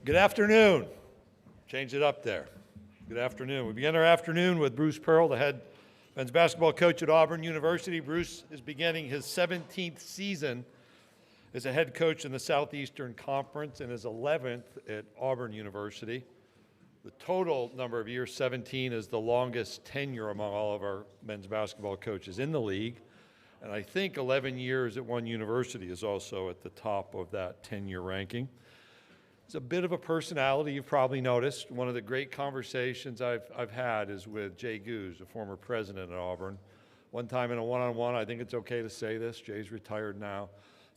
Good afternoon. Change it up there. Good afternoon. We begin our afternoon with Bruce Pearl, the head men's basketball coach at Auburn University. Bruce is beginning his 17th season as a head coach in the Southeastern Conference and his 11th at Auburn University. The total number of years, 17, is the longest tenure among all of our men's basketball coaches in the league. And I think 11 years at one university is also at the top of that 10-year ranking. He's a bit of a personality, you've probably noticed. One of the great conversations I've had is with Jay Goose, a former president at Auburn. One time in a one-on-one, I think it's okay to say this, Jay's retired now,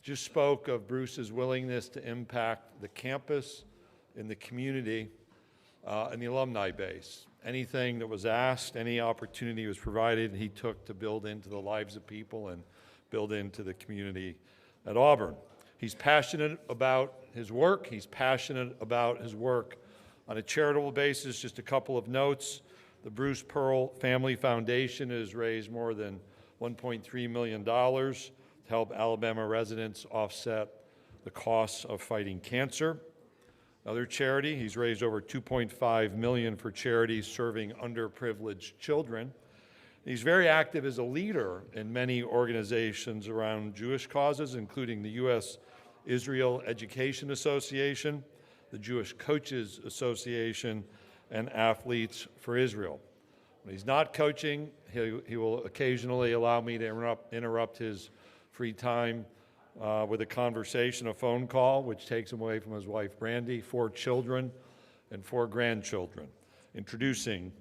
just spoke of Bruce's willingness to impact the campus and the community and the alumni base. Anything that was asked, any opportunity was provided, he took to build into the lives of people and build into the community at Auburn. He's passionate about his work. He's passionate about his work on a charitable basis. Just a couple of notes. The Bruce Pearl Family Foundation has raised more than $1.3 million to help Alabama residents offset the costs of fighting cancer. Another charity, he's raised over $2.5 million for charities serving underprivileged children. He's very active as a leader in many organizations around Jewish causes, including the U.S. Israel Education Association, the Jewish Coaches Association, and Athletes for Israel. When he's not coaching, he will occasionally allow me to interrupt his free time with a conversation, a phone call, which takes him away from his wife, Brandy, 4 children, and 4 grandchildren. Introducing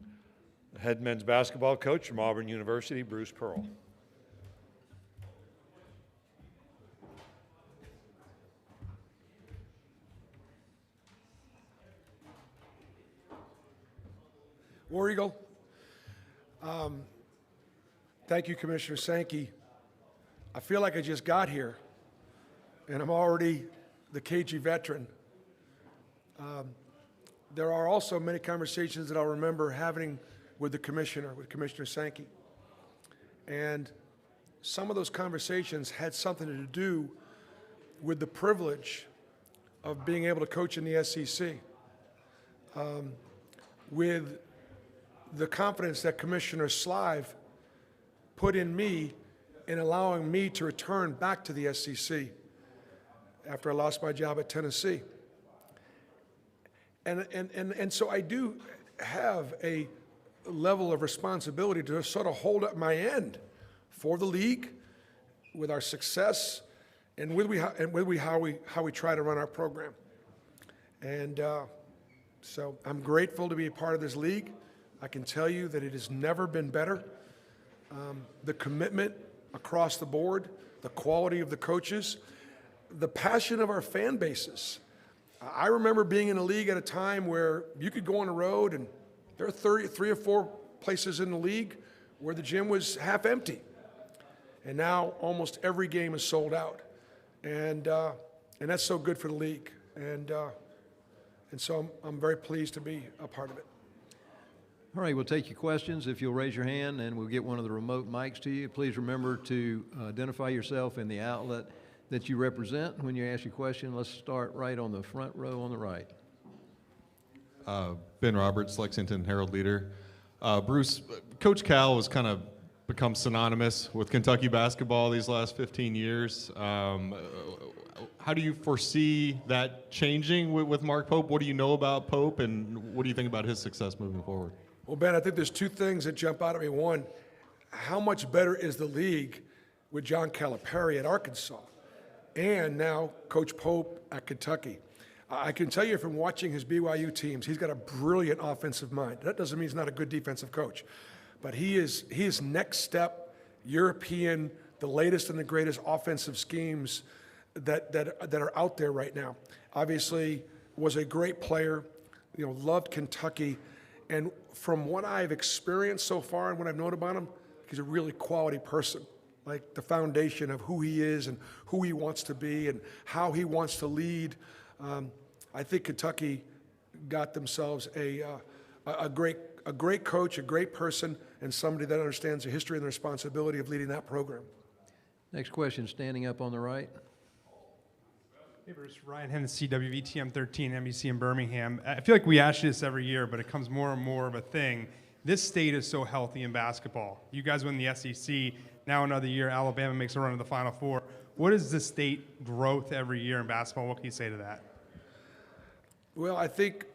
the head men's basketball coach from Auburn University, Bruce Pearl. War Eagle. Thank you, Commissioner Sankey. I feel like I just got here, and I'm already the KG veteran. There are also many conversations that I'll remember having with the commissioner, with Commissioner Sankey. And some of those conversations had something to do with the privilege of being able to coach in the SEC, with the confidence that Commissioner Slive put in me in allowing me to return back to the SEC after I lost my job at Tennessee. And so I do have a level of responsibility to sort of hold up my end for the league with our success and how we try to run our program. And so I'm grateful to be a part of this league. I can tell you that it has never been better. The commitment across the board, the quality of the coaches, the passion of our fan bases. I remember being in a league at a time where you could go on the road and there are 3 or 4 places in the league where the gym was half empty. And now almost every game is sold out. And that's so good for the league. And so I'm very pleased to be a part of it. All right, we'll take your questions if you'll raise your hand, and we'll get one of the remote mics to you. Please remember to identify yourself and the outlet that you represent when you ask your question. Let's start right on the front row on the right. Ben Roberts, Lexington Herald Leader. Bruce, Coach Cal has kind of become synonymous with Kentucky basketball these last 15 years. How do you foresee that changing with Mark Pope? What do you know about Pope, and what do you think about his success moving forward? Well, Ben, I think there's 2 things that jump out at me. One, how much better is the league with John Calipari at Arkansas and now Coach Pope at Kentucky? I can tell you from watching his BYU teams, he's got a brilliant offensive mind. That doesn't mean he's not a good defensive coach, but he is next step European, the latest and the greatest offensive schemes that are out there right now. Obviously, was a great player, loved Kentucky, and from what I've experienced so far and what I've known about him, he's a really quality person. Like the foundation of who he is and who he wants to be and how he wants to lead. I think Kentucky got themselves a great coach, a great person, and somebody that understands the history and the responsibility of leading that program. Next question, standing up on the right. Hey Bruce, Ryan Hennessy, WVTM 13, NBC in Birmingham. I feel like we ask you this every year, but it becomes more and more of a thing. This state is so healthy in basketball. You guys win the SEC. Now another year, Alabama makes a run to the Final Four. What is the state growth every year in basketball? What can you say to that? Well, I think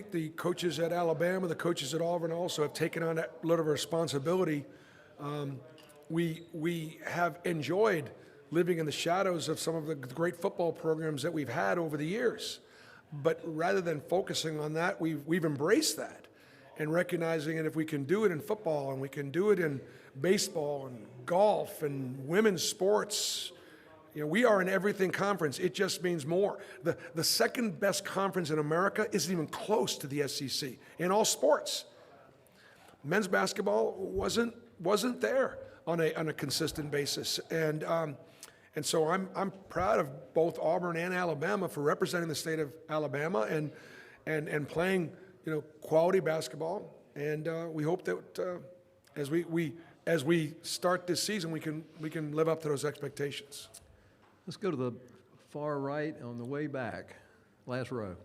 the coaches at Alabama, the coaches at Auburn also have taken on that little responsibility. We have enjoyed living in the shadows of some of the great football programs that we've had over the years. But rather than focusing on that, we've embraced that and recognizing that if we can do it in football and we can do it in baseball and golf and women's sports, we are an everything conference. It just means more. The second best conference in America isn't even close to the SEC in all sports. Men's basketball wasn't there on a consistent basis, and so I'm proud of both Auburn and Alabama for representing the state of Alabama and playing quality basketball. And we hope that as we start this season, we can live up to those expectations. Let's go to the far right on the way back, last row.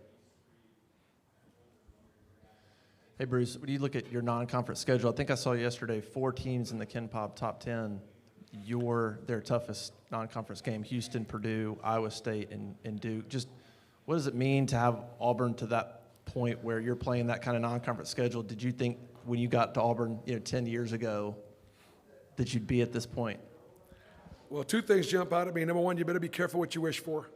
Hey, Bruce, when you look at your non-conference schedule, I think I saw yesterday 4 teams in the Ken Pop top 10. Their toughest non-conference game, Houston, Purdue, Iowa State, and Duke. Just what does it mean to have Auburn to that point where you're playing that kind of non-conference schedule? Did you think when you got to Auburn 10 years ago that you'd be at this point? Well, 2 things jump out at me. Number one, you better be careful what you wish for.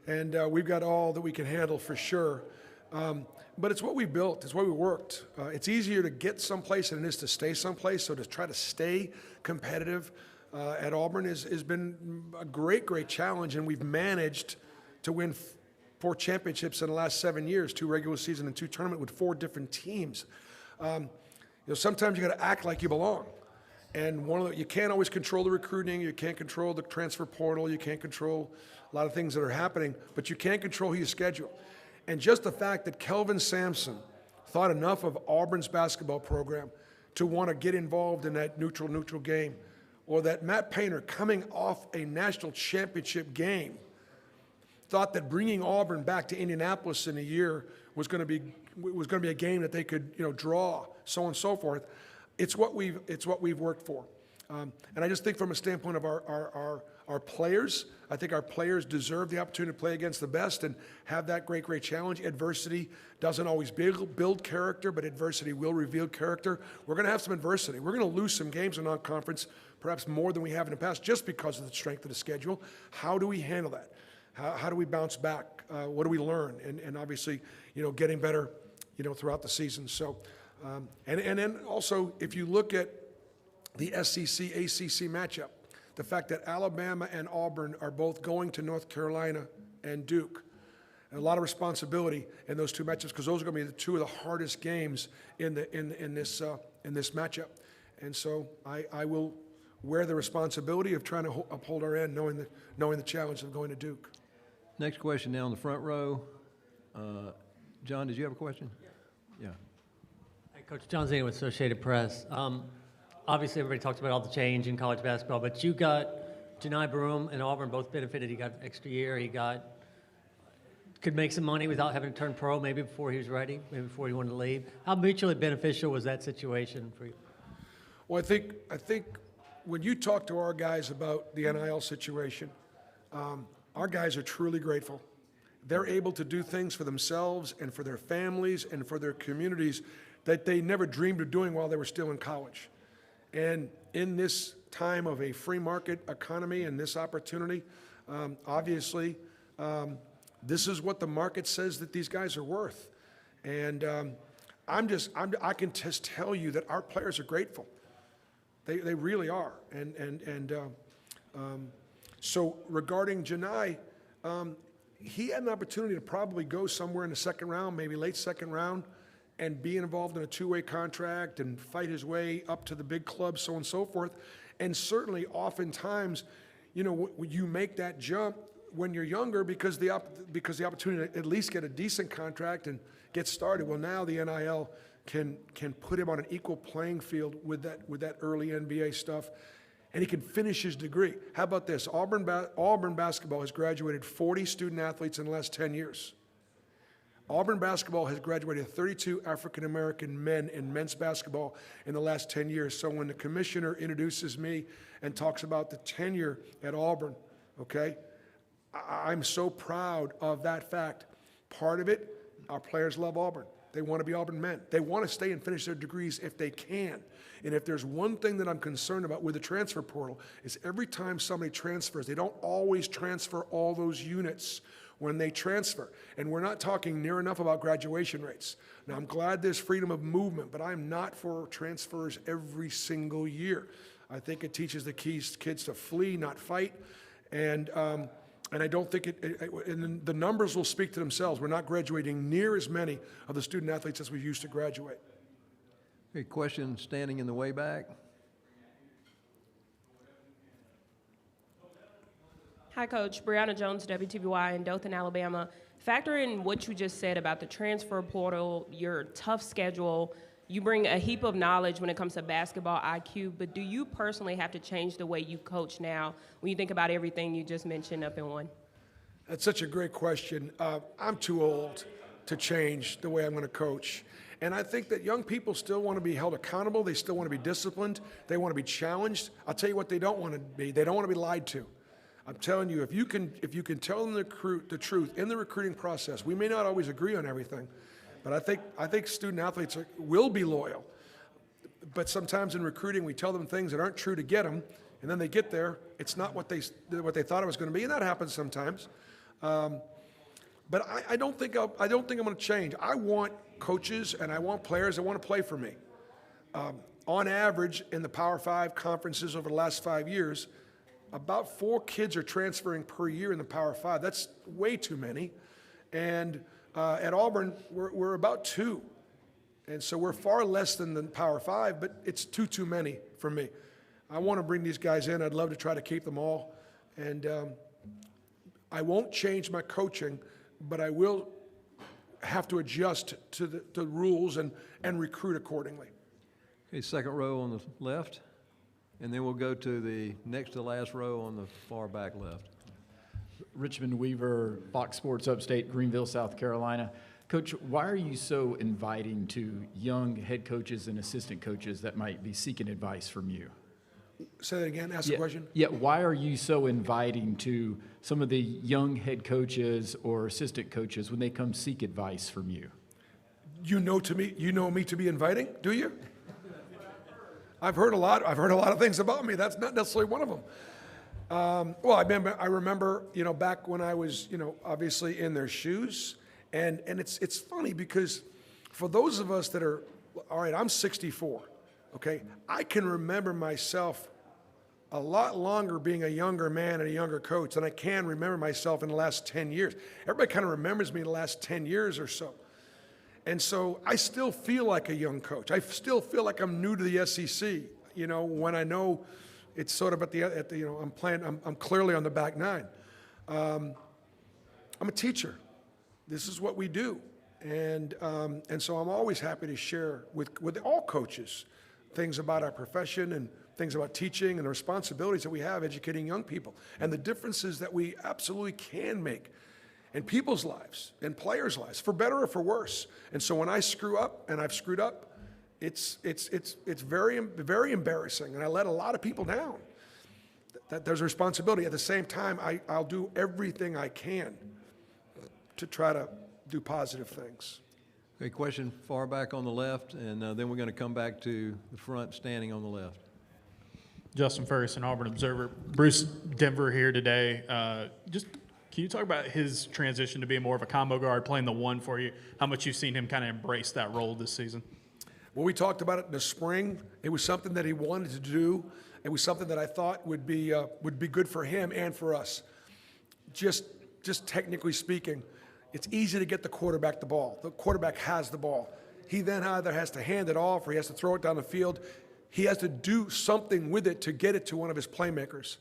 And we've got all that we can handle for sure. But it's what we built. It's what we worked. It's easier to get someplace than it is to stay someplace. So to try to stay competitive at Auburn has been a great challenge. And we've managed to win 4 championships in the last 7 years, 2 regular season and 2 tournament with 4 different teams. Sometimes you got to act like you belong. And you can't always control the recruiting, you can't control the transfer portal, you can't control a lot of things that are happening, but you can control who you schedule. And just the fact that Kelvin Sampson thought enough of Auburn's basketball program to want to get involved in that neutral game, or that Matt Painter, coming off a national championship game, thought that bringing Auburn back to Indianapolis in a year was going to be a game that they could draw, so on and so forth. It's what we've worked for, and I just think from a standpoint of our players, I think our players deserve the opportunity to play against the best and have that great challenge. Adversity doesn't always build character, but adversity will reveal character. We're going to have some adversity. We're going to lose some games in non-conference, perhaps more than we have in the past, just because of the strength of the schedule. How do we handle that? How do we bounce back? What do we learn? And obviously, getting better, throughout the season. So. And then also, if you look at the SEC-ACC matchup, the fact that Alabama and Auburn are both going to North Carolina and Duke, and a lot of responsibility in those 2 matchups because those are going to be the 2 of the hardest games in this matchup. And so I will wear the responsibility of trying to uphold our end, knowing the challenge of going to Duke. Next question now in the front row. John, did you have a question? Yeah. Coach John Zane with Associated Press. Obviously, everybody talks about all the change in college basketball, but you got Janai Broome and Auburn both benefited. He got an extra year. He could make some money without having to turn pro, maybe before he was ready, maybe before he wanted to leave. How mutually beneficial was that situation for you? Well, I think when you talk to our guys about the NIL situation, our guys are truly grateful. They're able to do things for themselves and for their families and for their communities that they never dreamed of doing while they were still in college. And in this time of a free market economy and this opportunity, obviously, this is what the market says that these guys are worth. And I can just tell you that our players are grateful. They really are. So regarding Janai, he had an opportunity to probably go somewhere in the second round, maybe late second round, and be involved in a 2-way contract and fight his way up to the big club, so on and so forth. And certainly, oftentimes, you make that jump when you're younger because the opportunity to at least get a decent contract and get started. Well, now the NIL can put him on an equal playing field with that early NBA stuff. and he can finish his degree. How about this? Auburn basketball has graduated 40 student athletes in the last 10 years. Auburn basketball has graduated 32 African-American men in men's basketball in the last 10 years. So when the commissioner introduces me and talks about the tenure at Auburn, okay, I'm so proud of that fact. Part of it, our players love Auburn. They want to be Auburn men. They want to stay and finish their degrees if they can. And if there's one thing that I'm concerned about with the transfer portal is every time somebody transfers, they don't always transfer all those units when they transfer. And we're not talking near enough about graduation rates. Now, I'm glad there's freedom of movement, but I'm not for transfers every single year. I think it teaches the kids to flee, not fight. And I don't think and the numbers will speak to themselves. We're not graduating near as many of the student athletes as we used to graduate. Okay, question standing in the way back. Hi, Coach. Brianna Jones, WTBY in Dothan, Alabama. Factor in what you just said about the transfer portal, your tough schedule. You bring a heap of knowledge when it comes to basketball IQ, but do you personally have to change the way you coach now when you think about everything you just mentioned up in one? That's such a great question. I'm too old to change the way I'm going to coach. And I think that young people still want to be held accountable. They still want to be disciplined. They want to be challenged. I'll tell you what they don't want to be. They don't want to be lied to. I'm telling you, if you can tell them the truth in the recruiting process, we may not always agree on everything, but I think student athletes will be loyal. But sometimes in recruiting, we tell them things that aren't true to get them, and then they get there, it's not what they thought it was going to be, and that happens sometimes. But I don't think I'm going to change. I want coaches and I want players that want to play for me. On average, in the Power 5 conferences over the last 5 years, about 4 kids are transferring per year in the Power 5. That's way too many. And at Auburn, we're about 2. And so we're far less than the Power 5, but it's too many for me. I want to bring these guys in. I'd love to try to keep them all. And I won't change my coaching, but I will have to adjust to the rules and recruit accordingly. Okay, second row on the left. And then we'll go to the next to last row on the far back left. Richmond Weaver, Fox Sports Upstate, Greenville, South Carolina. Coach, why are you so inviting to young head coaches and assistant coaches that might be seeking advice from you? Say that again, ask the question. Yeah, why are you so inviting to some of the young head coaches or assistant coaches when they come seek advice from you? You know me to be inviting, do you? I've heard a lot of things about me. That's not necessarily one of them. Well, I remember, back when I was, obviously in their shoes, and it's funny because for those of us that are, all right, I'm 64, okay? I can remember myself a lot longer being a younger man and a younger coach than I can remember myself in the last 10 years. Everybody kind of remembers me in the last 10 years or so. And so I still feel like a young coach. I still feel like I'm new to the SEC, when I know it's sort of I'm clearly on the back nine. I'm a teacher. This is what we do. And so I'm always happy to share with all coaches things about our profession and things about teaching and the responsibilities that we have educating young people and the differences that we absolutely can make in people's lives and players' lives, for better or for worse. And so when I screw up, and I've screwed up, it's very, very embarrassing, and I let a lot of people down. That there's a responsibility. At the same time, I'll do everything I can to try to do positive things. Okay, question far back on the left, and then we're going to come back to the front standing on the left. Justin Ferguson, Auburn Observer. Bruce, Denver here today. Can you talk about his transition to being more of a combo guard, playing the 1 for you, how much you've seen him kind of embrace that role this season? Well, we talked about it in the spring. It was something that he wanted to do. It was something that I thought would be good for him and for us. Just technically speaking, it's easy to get the quarterback the ball. The quarterback has the ball. He then either has to hand it off or he has to throw it down the field. He has to do something with it to get it to one of his playmakers.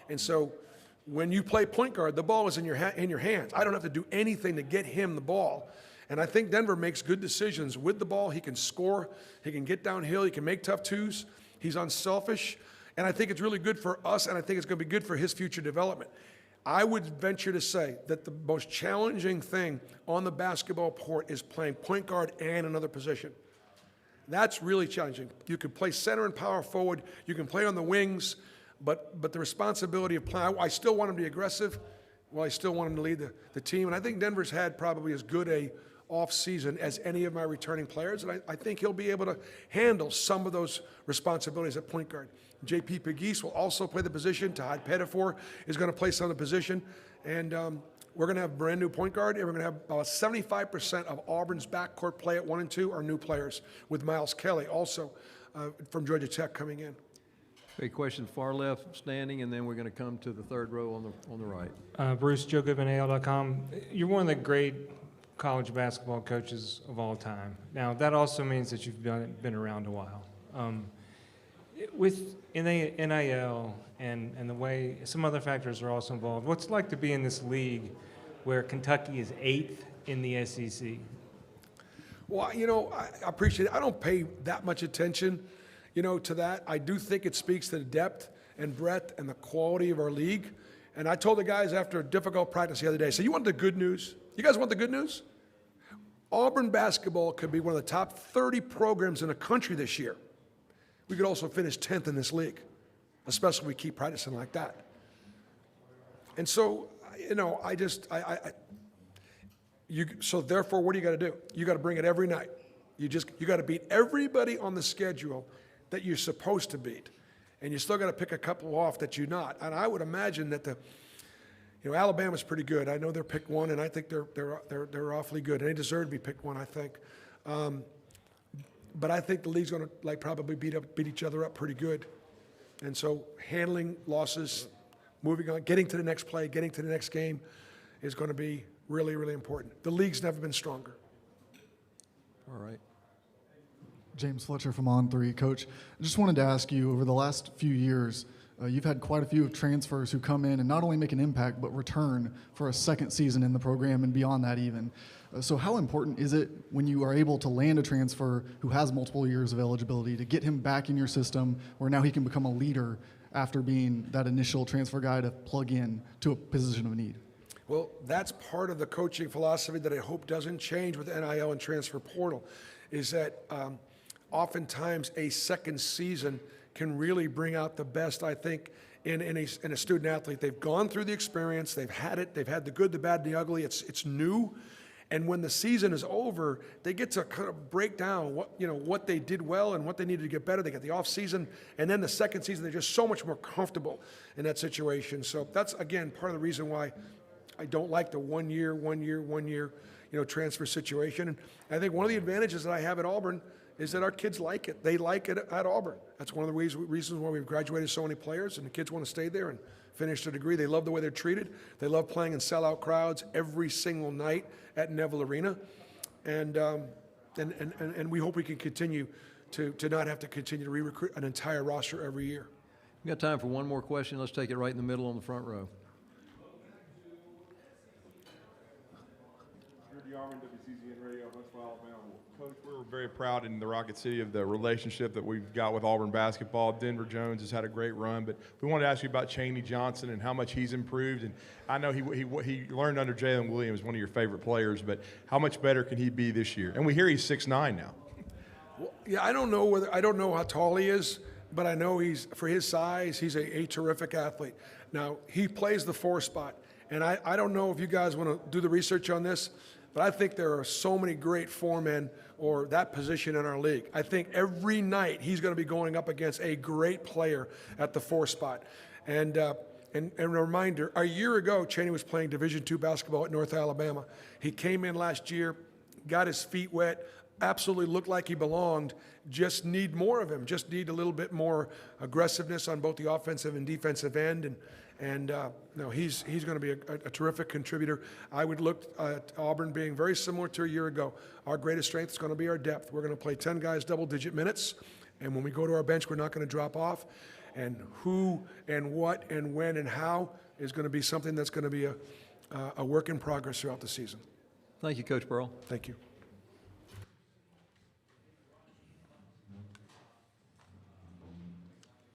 And so when you play point guard, the ball is in your hands. I don't have to do anything to get him the ball. And I think Denver makes good decisions with the ball. He can score. He can get downhill. He can make tough twos. He's unselfish. And I think it's really good for us, and I think it's going to be good for his future development. I would venture to say that the most challenging thing on the basketball court is playing point guard and another position. That's really challenging. You can play center and power forward. You can play on the wings, but the responsibility of playing, I still want him to be aggressive. Well, I still want him to lead the team. And I think Denver's had probably as good a off-season as any of my returning players, and I think he'll be able to handle some of those responsibilities at point guard. J.P. Pegues will also play the position. Todd Pettifor is going to play some of the position. And we're going to have a brand-new point guard, and we're going to have about 75% of Auburn's backcourt play at 1 and 2 are new players, with Miles Kelly also from Georgia Tech coming in. A question far left standing, and then we're going to come to the third row on the right. Bruce, JoeGoodmanAL.com. You're one of the great college basketball coaches of all time. Now, that also means that you've been around a while. With NIL and the way some other factors are also involved, what's it like to be in this league where Kentucky is 8th in the SEC? Well, you know, I appreciate it. I don't pay that much attention, you know, to that. I do think it speaks to the depth and breadth and the quality of our league. And I told the guys after a difficult practice the other day, so you want the good news? You guys want the good news? Auburn basketball could be one of the top 30 programs in the country this year. We could also finish 10th in this league, especially if we keep practicing like that. And so, you know, so therefore, what do you got to do? You got to bring it every night. You got to beat everybody on the schedule that you're supposed to beat. And you still got to pick a couple off that you're not. And I would imagine that Alabama's pretty good. I know they're picked 1, and I think they're awfully good, and they deserve to be picked 1, I think. But I think the league's going to probably beat each other up pretty good. And so handling losses, moving on, getting to the next play, getting to the next game is going to be really, really important. The league's never been stronger. All right. James Fletcher from On3. Coach, I just wanted to ask you, over the last few years, you've had quite a few transfers who come in and not only make an impact, but return for a second season in the program and beyond that even. So how important is it when you are able to land a transfer who has multiple years of eligibility to get him back in your system where now he can become a leader after being that initial transfer guy to plug in to a position of need? Well, that's part of the coaching philosophy that I hope doesn't change with NIL and transfer portal, is that oftentimes a second season can really bring out the best, I think, in a student athlete. They've gone through the experience, they've had it, they've had the good, the bad, and the ugly. It's new, and when the season is over, they get to kind of break down what they did well and what they needed to get better. They get the off season, and then the second season, they're just so much more comfortable in that situation. So that's again part of the reason why I don't like the one year, transfer situation. And I think one of the advantages that I have at Auburn is that our kids like it. They like it at Auburn. That's one of the reasons why we've graduated so many players, and the kids want to stay there and finish their degree. They love the way they're treated. They love playing in sellout crowds every single night at Neville Arena. And we hope we can continue to not have to continue to re-recruit an entire roster every year. We got time for one more question. Let's take it right in the middle on the front row. Auburn, WCZN Radio, Huntsville, Alabama. Coach, we're very proud in the Rocket City of the relationship that we've got with Auburn basketball. Denver Jones has had a great run, but we wanted to ask you about Chaney Johnson and how much he's improved. And I know he learned under Jalen Williams, one of your favorite players, but how much better can he be this year? And we hear he's 6'9" now. Well, yeah, I don't know how tall he is, but I know for his size, he's a terrific athlete. Now, he plays the 4 spot, and I don't know if you guys want to do the research on this, but I think there are so many great 4-men or that position in our league. I think every night he's going to be going up against a great player at the 4 spot. And a reminder, a year ago, Chaney was playing Division II basketball at North Alabama. He came in last year, got his feet wet, absolutely looked like he belonged. Just need more of him. Just need a little bit more aggressiveness on both the offensive and defensive end. No, he's going to be a terrific contributor. I would look at Auburn being very similar to a year ago. Our greatest strength is going to be our depth. We're going to play 10 guys double-digit minutes, and when we go to our bench, we're not going to drop off. And who and what and when and how is going to be something that's going to be a work in progress throughout the season. Thank you, Coach Burrell. Thank you.